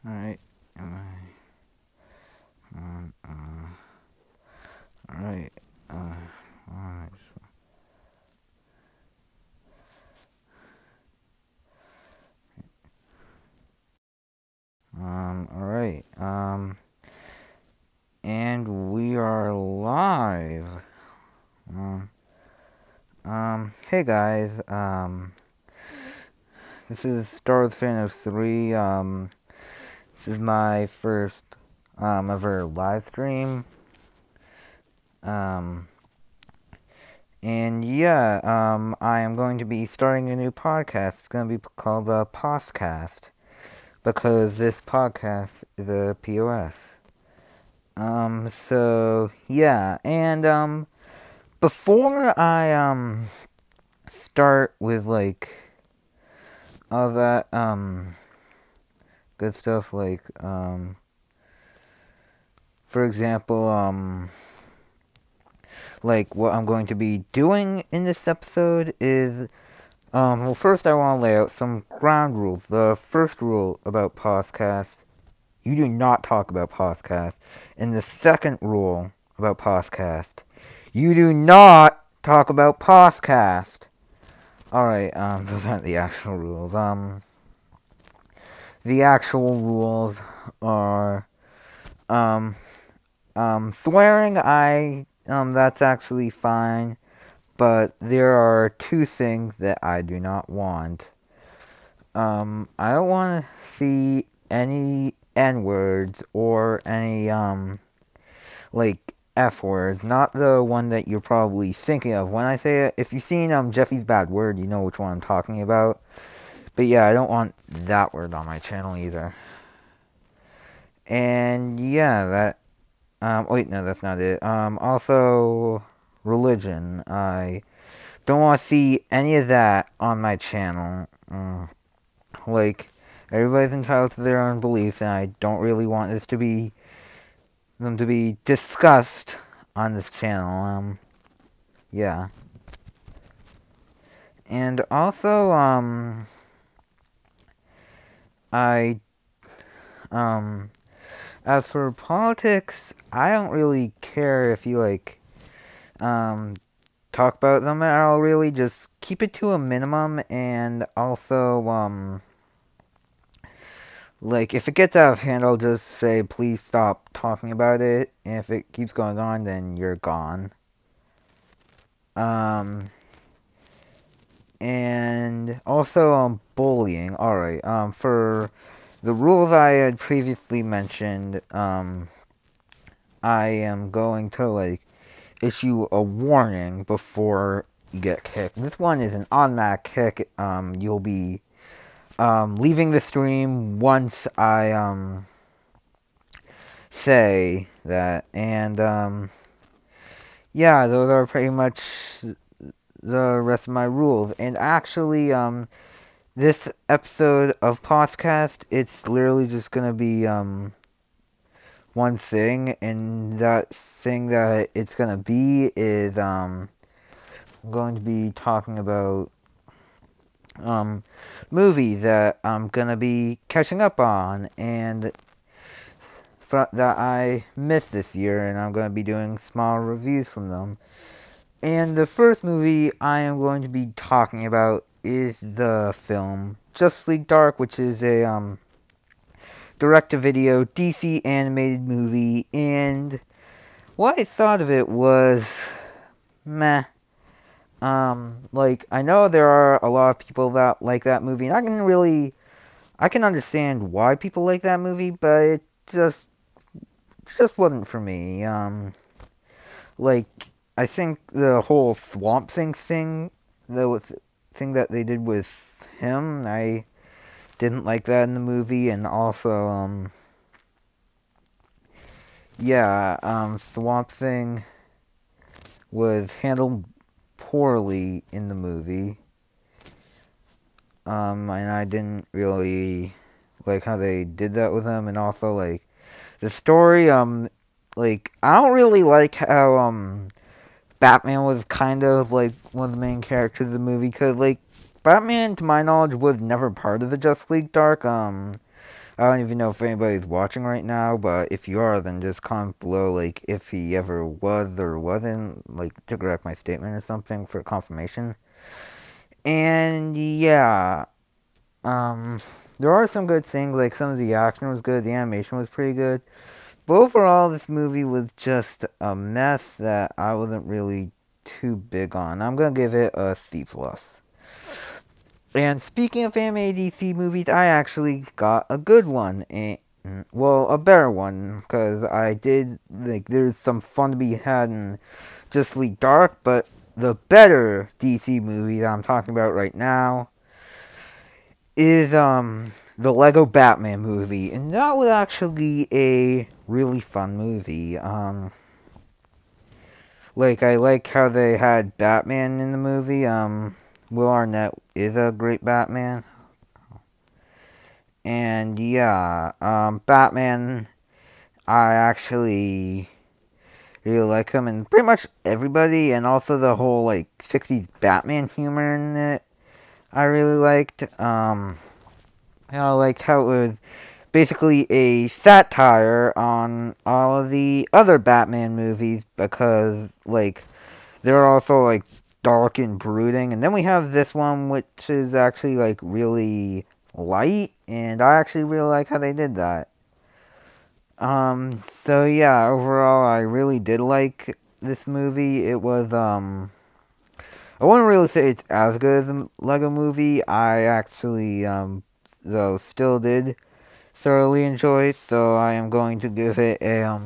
Alright. Alright. Alright. Alright. And we are live. Hey guys. This is Star Wars Fan of 3. This is my first, ever live stream. And yeah, I am going to be starting a new podcast. It's going to be called the POScast, because this podcast is a POS. So yeah, and before I start with like all that good stuff, like for example, like what I'm going to be doing in this episode is, well, first I want to lay out some ground rules. The first rule about POScast: you do not talk about POScast. And the second rule about POScast: you do not talk about POScast. Alright, those aren't the actual rules. The actual rules are, swearing, that's actually fine, but there are two things that I do not want. I don't want to see any N-words or any, like, F-words. Not the one that you're probably thinking of. When I say it, if you've seen, Jeffy's Bad Word, you know which one I'm talking about. But yeah, I don't want that word on my channel either. And yeah, wait, no, that's not it. Also, religion. I don't want to see any of that on my channel. Like, everybody's entitled to their own beliefs, and I don't really want them to be discussed on this channel. Yeah. And also, I, as for politics, I don't really care if you, like, talk about them at all, really. Just keep it to a minimum, and also, like, if it gets out of hand, I'll just say, please stop talking about it, and if it keeps going on, then you're gone. And also, bullying. Alright, for the rules I had previously mentioned, I am going to, like, issue a warning before you get kicked. This one is an automatic kick. You'll be, leaving the stream once I, say that. And, yeah, those are pretty much the rest of my rules. And actually, this episode of POScast, it's literally just gonna be, one thing, and that thing that it's gonna be is, I'm going to be talking about, movies that I'm gonna be catching up on, and that I missed this year, and I'm gonna be doing small reviews from them. And the first movie I am going to be talking about is the film Justice League Dark, which is a, direct-to-video DC animated movie, and what I thought of it was meh. Like, I know there are a lot of people that like that movie, and I can understand why people like that movie, but it just wasn't for me. Like, I think the whole Swamp thing, the thing that they did with him, I didn't like that in the movie, and also, yeah, Swamp Thing was handled poorly in the movie. And I didn't really like how they did that with him, and also, like, the story, like, I don't really like how, Batman was kind of, like, one of the main characters of the movie, because, like, Batman, to my knowledge, was never part of the Justice League Dark. I don't even know if anybody's watching right now, but if you are, then just comment below, like, if he ever was or wasn't, like, to correct my statement or something for confirmation. And, yeah, there are some good things, like, some of the action was good, the animation was pretty good, but overall, this movie was just a mess that I wasn't really too big on. I'm gonna give it a C+. And speaking of animated DC movies, I actually got a good one. And, well, a better one. Because I did, like, there's some fun to be had in Justice League Dark. But the better DC movie that I'm talking about right now is, the Lego Batman movie. And that was actually a really fun movie. Like, I like how they had Batman in the movie. Will Arnett is a great Batman. And yeah, Batman, I actually really like him, and pretty much everybody, and also the whole, like, 60s Batman humor in it, I really liked. I liked how it was basically a satire on all of the other Batman movies, because, like, they're also, like, dark and brooding, and then we have this one, which is actually, like, really light, and I actually really like how they did that. So yeah, overall, I really did like this movie. It was, I wouldn't really say it's as good as the Lego movie. I actually, though, still did thoroughly enjoy it, so I am going to give it a,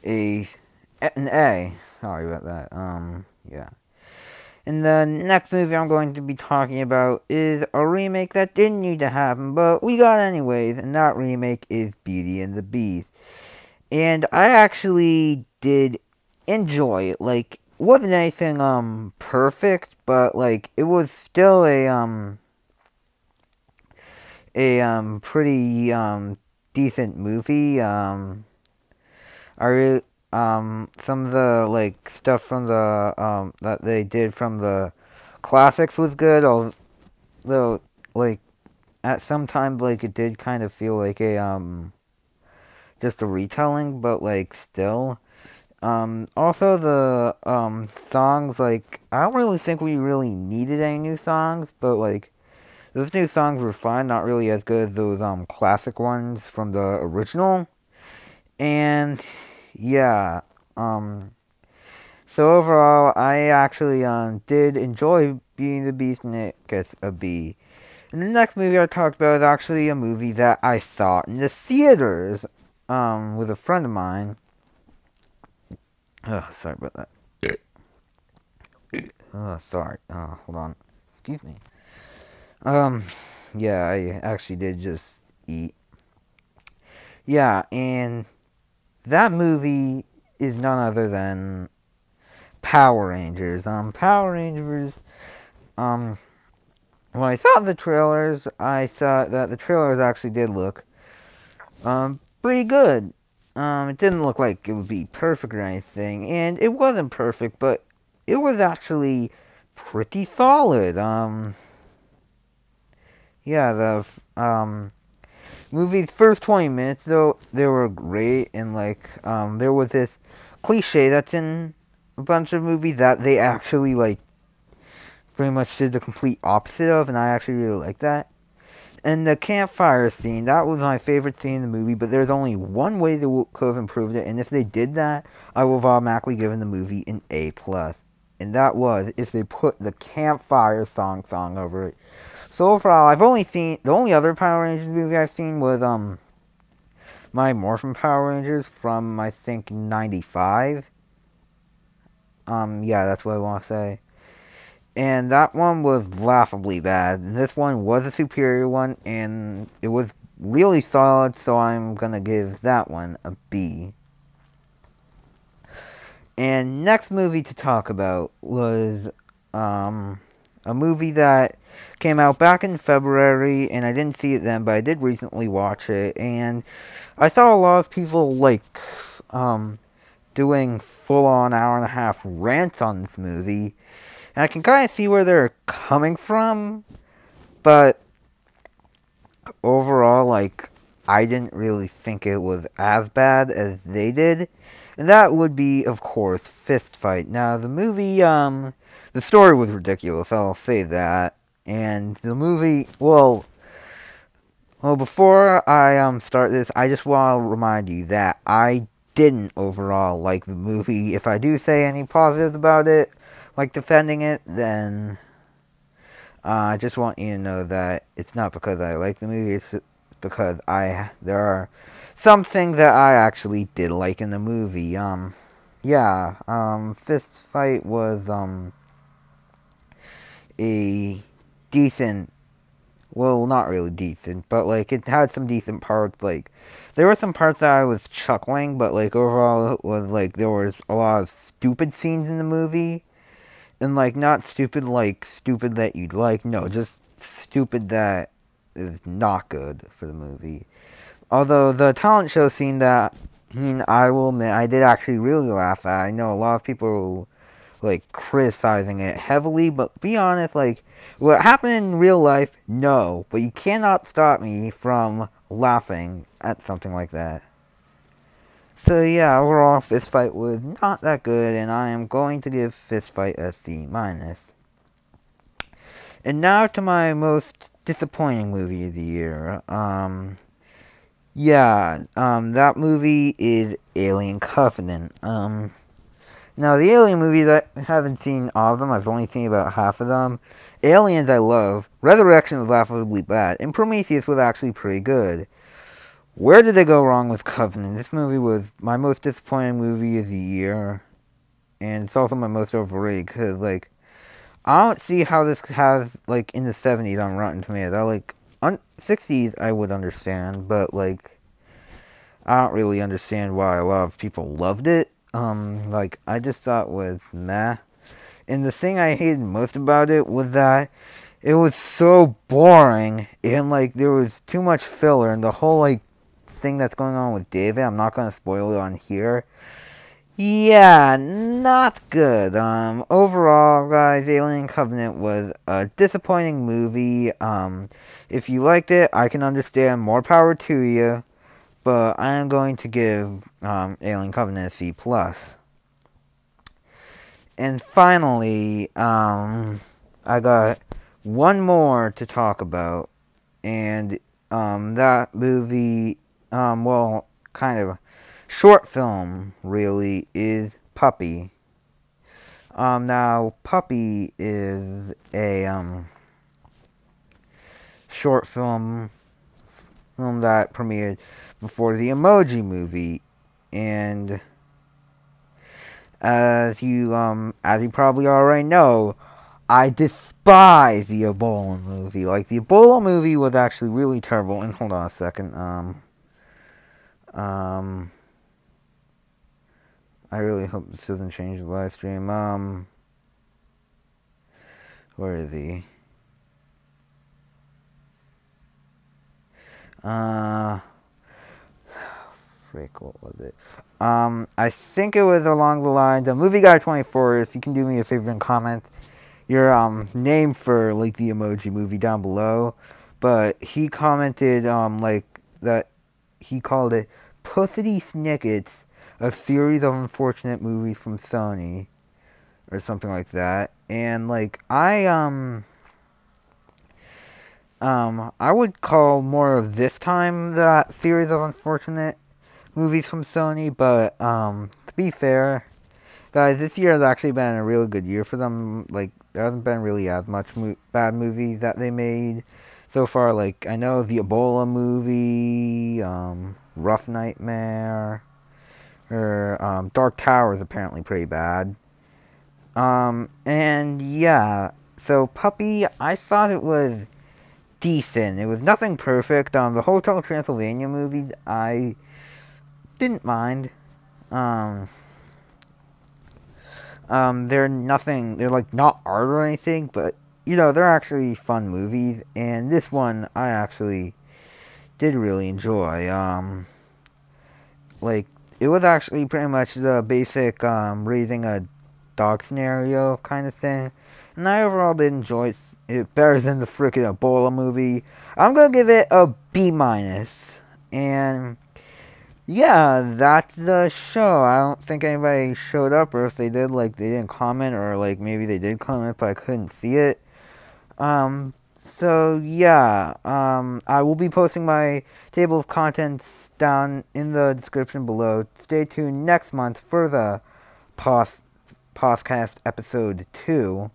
an A. Sorry about that, yeah. And the next movie I'm going to be talking about is a remake that didn't need to happen, but we got anyways, and that remake is Beauty and the Beast. And I actually did enjoy it. Like, it wasn't anything perfect, but like it was still a pretty decent movie. I really, some of the, like, stuff from the, that they did from the classics was good, although, like, at some times, like, it did kind of feel like just a retelling, but, like, still. Also the, songs, like, I don't really think we really needed any new songs, but, like, those new songs were fine, not really as good as those, classic ones from the original. And yeah, so overall, I actually, did enjoy Beauty and the Beast, and it gets a B. And the next movie I talked about is actually a movie that I saw in the theaters, with a friend of mine. Oh, sorry about that. Oh, sorry. Hold on. Excuse me. Yeah, I actually did just eat. Yeah, and that movie is none other than Power Rangers. Power Rangers, when I saw the trailers, I thought that the trailers actually did look, pretty good. It didn't look like it would be perfect or anything, and it wasn't perfect, but it was actually pretty solid. Yeah, the, movie's first 20 minutes, though, they were great, and, like, there was this cliche that's in a bunch of movies that they actually, like, pretty much did the complete opposite of, and I actually really like that. And the campfire scene, that was my favorite scene in the movie, but there's only one way they could have improved it, and if they did that, I would have automatically given the movie an A+. And that was if they put the campfire song over it. So overall, I've only seen, the only other Power Rangers movie I've seen was, My Morphin Power Rangers from, I think, 95. Yeah, that's what I want to say. And that one was laughably bad. And this one was a superior one, and it was really solid, so I'm gonna give that one a B. And next movie to talk about was, a movie that came out back in February, and I didn't see it then, but I did recently watch it, and I saw a lot of people, like, doing full-on hour-and-a-half rants on this movie, and I can kind of see where they're coming from, but overall, like, I didn't really think it was as bad as they did. And that would be, of course, Fist Fight. Now, the movie, the story was ridiculous, I'll say that. And the movie, well, before I start this, I just want to remind you that I didn't overall like the movie. If I do say any positives about it, like defending it, then I just want you to know that it's not because I like the movie. It's because there are some things that I actually did like in the movie. Yeah. Fist Fight was a decent. Well, not really decent, but like it had some decent parts. Like there were some parts that I was chuckling, but like overall it was like there was a lot of stupid scenes in the movie, and like not stupid like stupid that you'd like. No, just stupid that is not good for the movie. Although the talent show scene that I will admit I did actually really laugh at. I know a lot of people like criticizing it heavily, but be honest, like what happened in real life, no, but you cannot stop me from laughing at something like that. So yeah, overall Fist Fight was not that good, and I am going to give Fist Fight a C minus. And now to my most disappointing movie of the year. That movie is Alien Covenant. Now, the Alien movies, I haven't seen all of them. I've only seen about half of them. Aliens, I love. Resurrection was laughably bad. And Prometheus was actually pretty good. Where did they go wrong with Covenant? This movie was my most disappointing movie of the year. And it's also my most overrated. Because, like, I don't see how this has, like, in the 70s on Rotten Tomatoes. 60s, I would understand. But, like, I don't really understand why a lot of people loved it. Like, I just thought was meh. And the thing I hated most about it was that it was so boring, and, like, there was too much filler, and the whole, like, thing that's going on with David, I'm not going to spoil it on here. Yeah, not good. Overall, guys, Alien Covenant was a disappointing movie. If you liked it, I can understand, more power to you. But I am going to give Alien Covenant a C+. And finally, I got one more to talk about. And that movie, kind of short film, really, is Puppy. Now, Puppy is a short film that premiered before the Emoji Movie, and as you probably already know, I despise the Ebola movie. Like, the Ebola movie was actually really terrible. And hold on a second, I really hope this doesn't change the live stream. Where is he? Frick, what was it? I think it was along the lines of Movie Guy 24. If you can do me a favor and comment your name for like the Emoji Movie down below. But he commented like that he called it Pussity Snickets, a series of unfortunate movies from Sony, or something like that. And like I would call more of this time that series of unfortunate movies from Sony, but to be fair, guys, this year has actually been a really good year for them. Like, there hasn't been really as much bad movies that they made so far. Like, I know the Ebola movie, Rough Nightmare, or Dark Tower is apparently pretty bad. And yeah, so Puppy, I thought it was decent. It was nothing perfect. The Hotel Transylvania movies, I didn't mind. They're nothing, they're like not art or anything, but you know, they're actually fun movies, and this one I actually did really enjoy. Like, it was actually pretty much the basic raising a dog scenario kind of thing, and I overall did enjoy it better than the freaking Ebola movie. I'm gonna give it a B minus. And yeah, that's the show. I don't think anybody showed up, or if they did, like, they didn't comment, or like maybe they did comment but I couldn't see it. So yeah, I will be posting my table of contents down in the description below. Stay tuned next month for the POScast episode 2,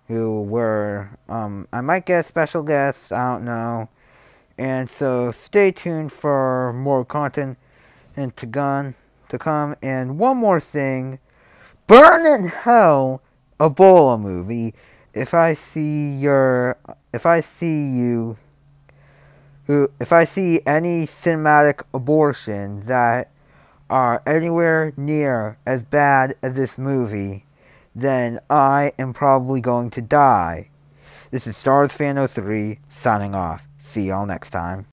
where I might get special guests, I don't know. And so stay tuned for more content and to come. And one more thing, burn in hell, Ebola movie. If I see any cinematic abortions that are anywhere near as bad as this movie, then I am probably going to die. This is StarsFan03 signing off. See y'all next time.